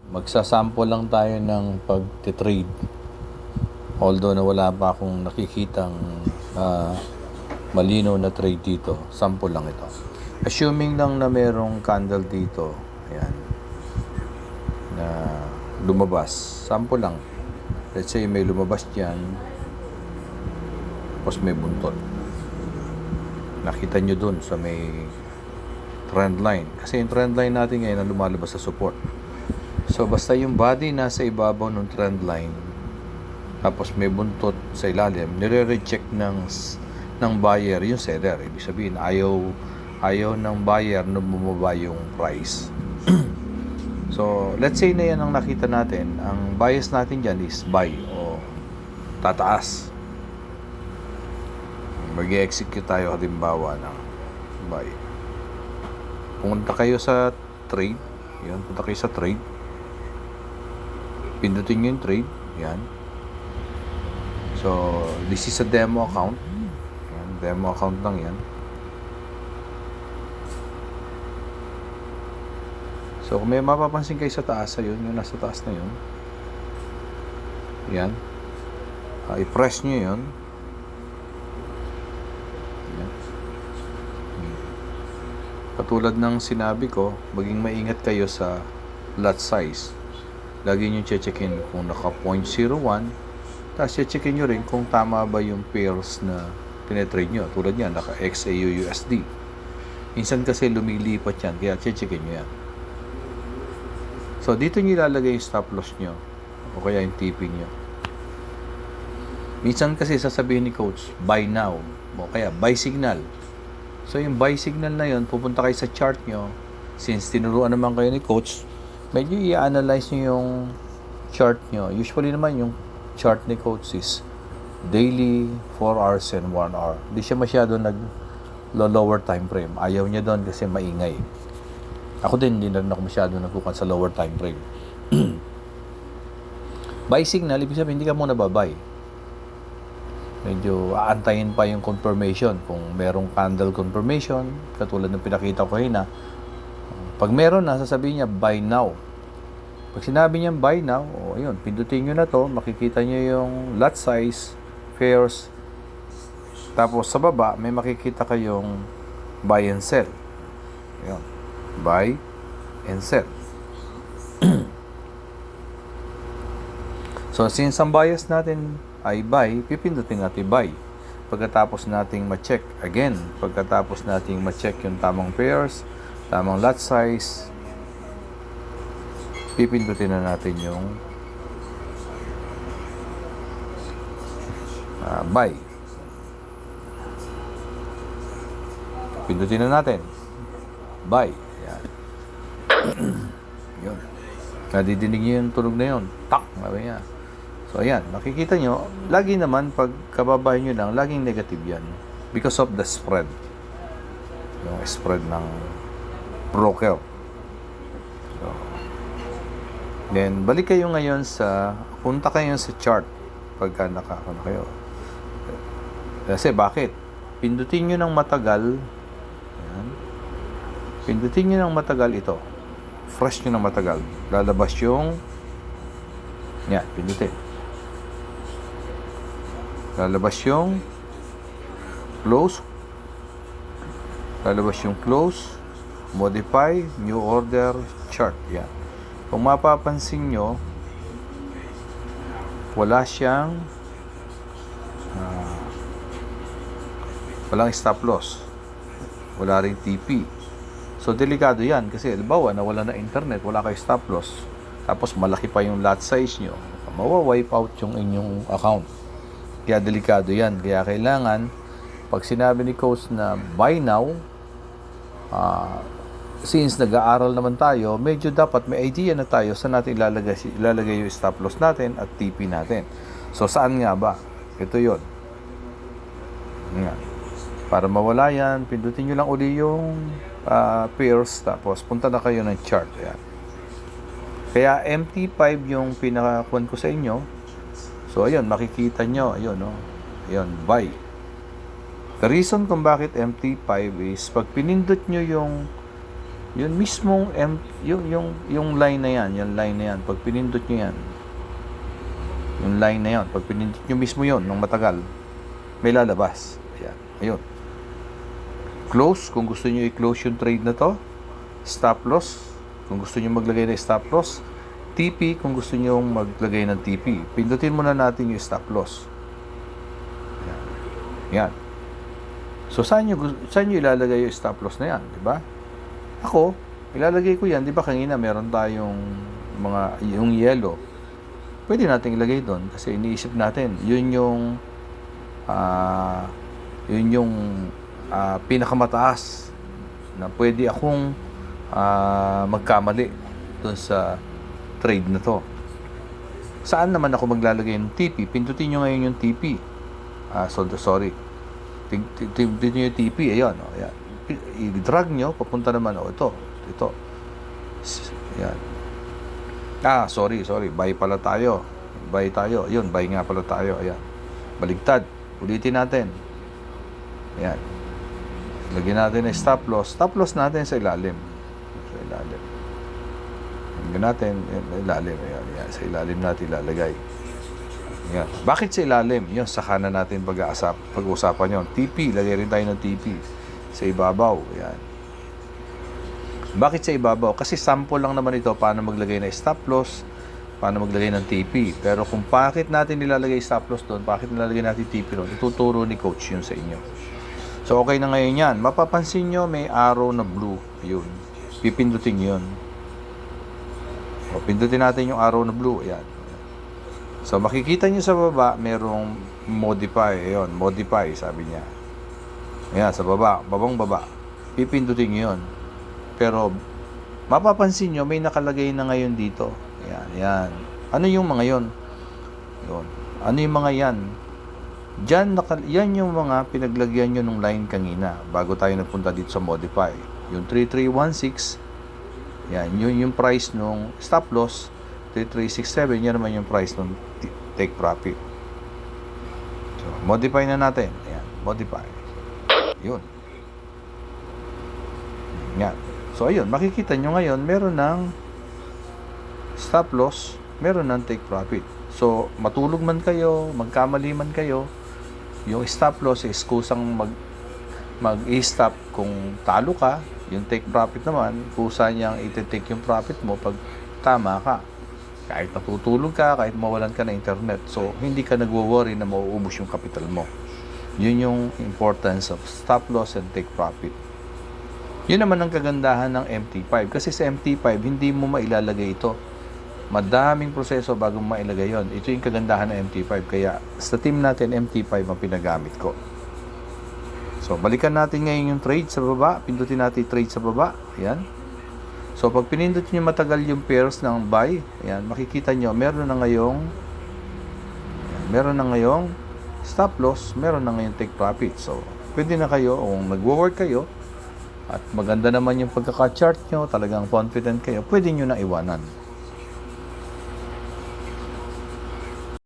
Magsasample lang tayo ng pag-trade. Although na wala pa akong nakikitang malinaw na trade dito, sample lang ito. Assuming lang na merong candle dito, ayan, na lumabas, sample lang. Let's say may lumabas dyan, tapos may buntot. Nakita nyo dun sa may trend line. Kasi yung trend line natin ngayon ang lumalabas sa support. So, basta yung body nasa ibabaw ng trend line, tapos may buntot sa ilalim, nire-reject ng buyer yung seller. Ibig sabihin, ayaw ng buyer na bumaba yung price. So, let's say na yan ang nakita natin. Ang bias natin dyan is buy o tataas. Mag-execute tayo halimbawa ng buy. Punta kayo sa trade. Yan, punta kayo sa trade. Pindutin nyo yung trade. Yan. So, this is a demo account. Yan, demo account lang yan. So, kung may mapapansin kayo sa taas, ayun, yung nasa taas na yun. Yan. I-press nyo yun. Yan. Katulad ng sinabi ko, maging maingat kayo sa lot size. Lagi nyo checkin kung naka 0.01, tapos checkin nyo rin kung tama ba yung pairs na tinetrade nyo. Tulad yan, naka XAU USD. Minsan kasi lumilipat yan, kaya checkin nyo yan. So, dito nyo ilalagay yung stop loss nyo, o kaya yung TP nyo. Minsan kasi sasabihin ni coach, buy now, o kaya buy signal. So, yung buy signal na yun, pupunta kayo sa chart nyo. Since tinuruan naman kayo ni coach, medyo i-analyze nyo yung chart nyo. Usually naman yung chart ni coach is daily, 4 hours and 1 hour. Hindi siya masyado nag-lower time frame. Ayaw niya doon kasi maingay. Ako din, hindi na rin ako masyado nagkukan sa lower time frame. Buy signal, ibig sabihin, hindi ka muna babay. Medyo aantayin pa yung confirmation. Kung merong candle confirmation, katulad ng pinakita ko kanina, pag meron na, sasabihin niya, buy now. Pag sinabi niya, buy now, o ayun, pindutin nyo na to, makikita nyo yung lot size, pairs, tapos sa baba, may makikita kayong buy and sell. Ayun, buy and sell. So, since ang bias natin ay buy, pipindutin natin buy. Pagkatapos nating ma-check, again, pagkatapos nating ma-check yung tamang pairs, tamang lot size, pipindutin na natin yung buy. Pindutin na natin buy. Ayan. Yun. Nadidinig nyo yung tunog na yun. Tak! Sabi niya. So, ayan. Makikita nyo, lagi naman, pag kababayan nyo lang, laging negative yan. Because of the spread. Yung spread ng broker. So, then, balik kayo ngayon punta kayo sa chart pagka nakakano kayo. Kasi, bakit? Pindutin nyo ng matagal. Ayan. Pindutin nyo ng matagal ito. Fresh nyo ng matagal. Lalabas yung yan, pindutin. Lalabas yung close. Lalabas yung close. Modify, new order, chart. Yan. Kung mapapansin nyo, wala siyang walang stop loss. Wala ring TP. So, delikado yan. Kasi, halimbawa, nawala na internet, wala kayo stop loss. Tapos, malaki pa yung lot size nyo. Mawa-wipe out yung inyong account. Kaya, delikado yan. Kaya, kailangan, pag sinabi ni coach na buy now, since nag-aaral naman tayo, medyo dapat may idea na tayo saan natin ilalagay yung stop loss natin at TP natin. So, saan nga ba? Ito yun. Nga. Para mawala yan, pindutin nyo lang uli yung pairs, tapos punta na kayo ng chart. Ayan. Kaya MT5 yung pinakakuan ko sa inyo. So, ayun, makikita nyo. Ayun, no? Ayun, buy. The reason kung bakit MT5 is, pag pinindot nyo yung Yun mismong yung line na yan, pag pinindot nyo yan, yung line na yan, pag pinindot nyo mismo yon ng matagal, may lalabas. Ayan, ayun. Close, kung gusto nyo i-close yung trade na to. Stop loss, kung gusto nyo maglagay ng stop loss. TP, kung gusto nyo maglagay ng TP. Pindutin muna natin yung stop loss. Ayan. Yan. So, saan nyo ilalagay yung stop loss na yan? Diba? Ako, ilalagay ko yan. Diba kanina meron tayong yung yellow. Pwede natin ilagay doon kasi iniisip natin, yun yung pinakamataas na pwede akong magkamali doon sa trade na to. Saan naman ako maglalagay ng TP? Pindutin nyo ngayon yung TP. Sorry. Pindutin nyo yung TP. Ayan. Ayan. I-drag nyo, papunta naman. Ito. Ayan. Sorry. Buy pala tayo. Buy tayo. Ayun, buy nga pala tayo. Ayan. Baligtad. Ulitin natin. Ayan. Lagyan natin ng stop loss. Stop loss natin sa ilalim. Lagyan natin ilalim. Ayan. Sa ilalim natin ilalagay. Ayan. Bakit sa ilalim? Yun, saka na natin pag-usapan yun. TP. Lagay rin tayo ng TP. Sa ibabaw. Ayan. Bakit sa ibabaw? Kasi sample lang naman ito paano maglagay ng stop loss, paano maglagay ng TP. Pero kung bakit natin nilalagay stop loss doon, bakit nilalagay natin TP doon, ituturo ni coach yun sa inyo. So, okay na ngayon yan. Mapapansin nyo, may arrow na blue. Yun. Pipindutin yun. O, pindutin natin yung arrow na blue. Ayan. So, makikita nyo sa baba, merong modify. Ayan, modify, sabi niya. Ayan, sa baba. Baba. Pipindutin nyo yun. Pero, mapapansin nyo, may nakalagay na ngayon dito. Ayan. Ano yung mga yon? Yun. Ano yung mga yan? Yan yung mga pinaglagyan nyo ng line kanina bago tayo nagpunta dito sa modify. Yung 3316, yan, yun yung price nung stop loss. 3367, yan naman yung price nung take profit. So, modify na natin. Ayan, modify. Yun. Yan. So, ayun, makikita nyo ngayon, meron ng stop loss, meron ng take profit. So, matulog man kayo, magkamali man kayo, yung stop loss is kusang mag-i-stop kung talo ka. Yung take profit naman, kusa niyang iti-take yung profit mo pag tama ka. Kahit natutulog ka, kahit mawalan ka ng internet. So, hindi ka nagwo-worry na mauubos yung capital mo. Yun yung importance of stop loss and take profit. Yun naman ang kagandahan ng MT5. Kasi sa MT5, hindi mo mailalagay ito. Madaming proseso bago mailagay yon. Ito yung kagandahan ng MT5. Kaya sa team natin, MT5 ang pinagamit ko. So, balikan natin ngayon yung trade sa baba. Pindutin natin trade sa baba. Ayan. So, pag pinindot nyo matagal yung pairs ng buy, ayan, makikita nyo, meron na ngayong stop loss, meron na ngayong take profit. So, pwede na kayo, kung nagwo-work kayo, at maganda naman yung pagkaka-chart nyo, talagang confident kayo, pwede nyo na iwanan.